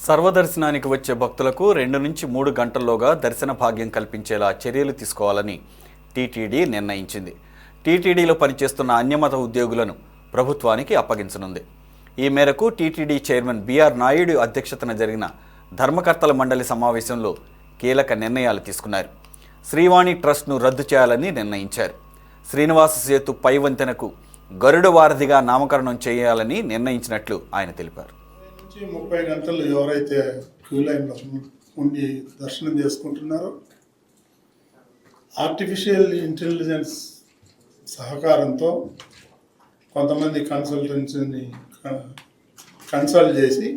సర్వదర్శనానికి వచ్చే భక్తులకు 2 నుంచి 3 గంటల్లోగా దర్శన భాగ్యం కల్పించేలా చర్యలు తీసుకోవాలని టీటీడీ నిర్ణయించింది. టీటీడీలో పనిచేస్తున్న అన్యమత ఉద్యోగులను ప్రభుత్వానికి అప్పగించనుంది. ఈ మేరకు టీటీడీ చైర్మన్ బిఆర్ నాయుడు అధ్యక్షతన జరిగిన ధర్మకర్తల మండలి సమావేశంలో కీలక నిర్ణయాలు తీసుకున్నారు. శ్రీవాణి ట్రస్ట్ను రద్దు చేయాలని నిర్ణయించారు. శ్రీనివాస సేతు పై వంతెనకు గరుడ వారధిగా నామకరణం చేయాలని నిర్ణయించినట్లు ఆయన తెలిపారు. 30 గంటలు ఎవరైతే క్యూ లైన్లో ఉండి దర్శనం చేసుకుంటున్నారో ఆర్టిఫిషియల్ ఇంటెలిజెన్స్ సహకారంతో కొంతమంది కన్సల్టెన్సీని కన్సల్ట్ చేసి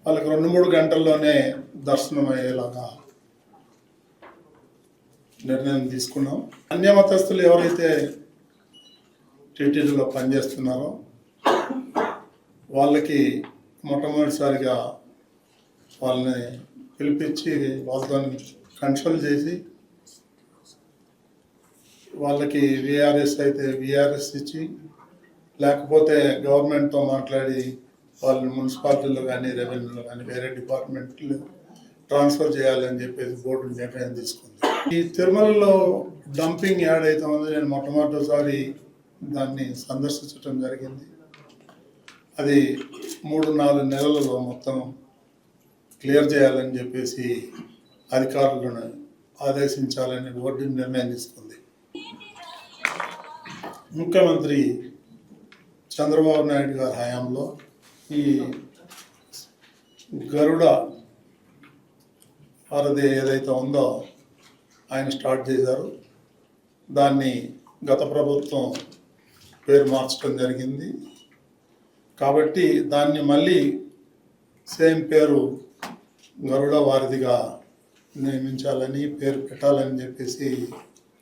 వాళ్ళకి 2-3 గంటల్లోనే దర్శనం అయ్యేలాగా నిర్ణయం తీసుకున్నాం. అన్యమతస్థులు ఎవరైతే టీటీడీలో పనిచేస్తున్నారో వాళ్ళకి మొట్టమొదటిసారిగా వాళ్ళని పిలిపించి వాళ్ళతో కన్సల్ట్ చేసి వాళ్ళకి విఆర్ఎస్ అయితే విఆర్ఎస్ ఇచ్చి, లేకపోతే గవర్నమెంట్తో మాట్లాడి వాళ్ళని మున్సిపాలిటీలో కానీ రెవెన్యూలో కానీ వేరే డిపార్ట్మెంట్లు ట్రాన్స్ఫర్ చేయాలని చెప్పేసి బోర్డు నిర్ణయం తీసుకుంది. ఈ తిరుమలలో డంపింగ్ యాడ్ అవుతుంది. నేను మొట్టమొదటిసారి దాన్ని సందర్శించడం జరిగింది. అది 3-4 నెలలలో మొత్తం క్లియర్ చేయాలని చెప్పేసి అధికారులను ఆదేశించాలని బోర్డు నిర్ణయం తీసుకుంది. ముఖ్యమంత్రి చంద్రబాబు నాయుడు గారి హయాంలో ఈ గరుడ వారధి ఏదైతే ఉందో ఆయన స్టార్ట్ చేశారు. దాన్ని గత ప్రభుత్వం పేరు మార్చడం జరిగింది. కాబట్టి దాన్ని మళ్ళీ సేమ్ పేరు గరుడ వారధిగా నియమించాలని, పేరు పెట్టాలని చెప్పేసి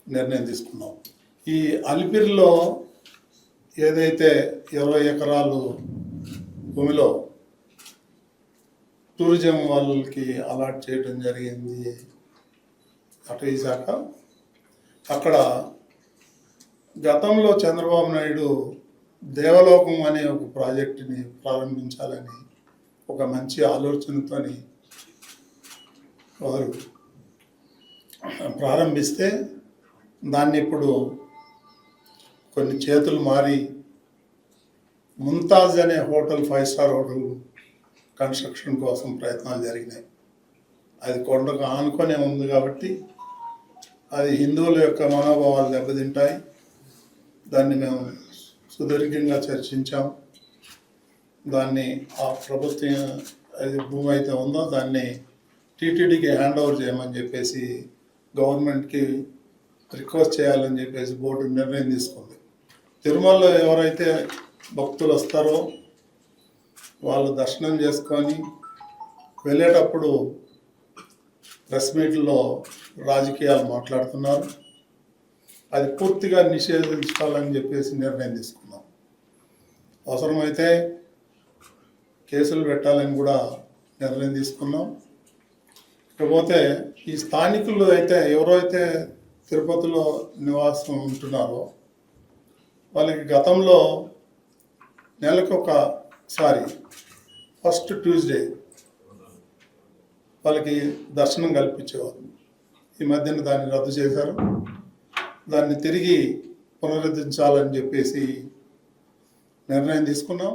నిర్ణయం తీసుకున్నాం. ఈ అలిపిరిలో ఏదైతే 20 ఎకరాలు భూమిలో టూరిజం వాళ్ళకి అలాట్ చేయడం జరిగింది అటవీ శాఖ, అక్కడ గతంలో చంద్రబాబు నాయుడు దేవలోకం అనే ఒక ప్రాజెక్టుని ప్రారంభించాలని ఒక మంచి ఆలోచనతో వారు ప్రారంభిస్తే దాన్ని ఇప్పుడు కొన్ని చేతులు మారి ముంతాజ్ అనే హోటల్ 5 స్టార్ హోటల్ కన్స్ట్రక్షన్ కోసం ప్రయత్నాలు జరిగినాయి. అది కొండకు ఆనుకొనే ఉంది కాబట్టి అది హిందువుల యొక్క మనోభావాలు దెబ్బతింటాయి. దాన్ని మేము సుదీర్ఘంగా చర్చించాం. దాన్ని ఆ ప్రభుత్వం అది భూమి అయితే ఉందో దాన్ని టీటీడీకి హ్యాండ్ ఓవర్ చేయమని చెప్పేసి గవర్నమెంట్కి రిక్వెస్ట్ చేయాలని చెప్పేసి బోర్డు నిర్ణయం తీసుకుంది. తిరుమలలో ఎవరైతే భక్తులు వస్తారో వాళ్ళు దర్శనం చేసుకొని వెళ్ళేటప్పుడు ప్రెస్ మీట్లో రాజకీయాలు మాట్లాడుతున్నారు. అది పూర్తిగా నిషేధించాలని చెప్పేసి నిర్ణయం తీసుకున్నాం. అవసరమైతే కేసులు పెట్టాలని కూడా నిర్ణయం తీసుకున్నాం. ఇకపోతే ఈ స్థానికులు అయితే ఎవరైతే తిరుపతిలో నివాసం ఉంటున్నారో వాళ్ళకి గతంలో నెలకొకసారి ఫస్ట్ ట్యూస్డే వాళ్ళకి దర్శనం కల్పించేవారు. ఈ మధ్యన దాన్ని రద్దు చేశారు. దాన్ని తిరిగి పునరుద్ధరించాలని చెప్పేసి నిర్ణయం తీసుకున్నాం.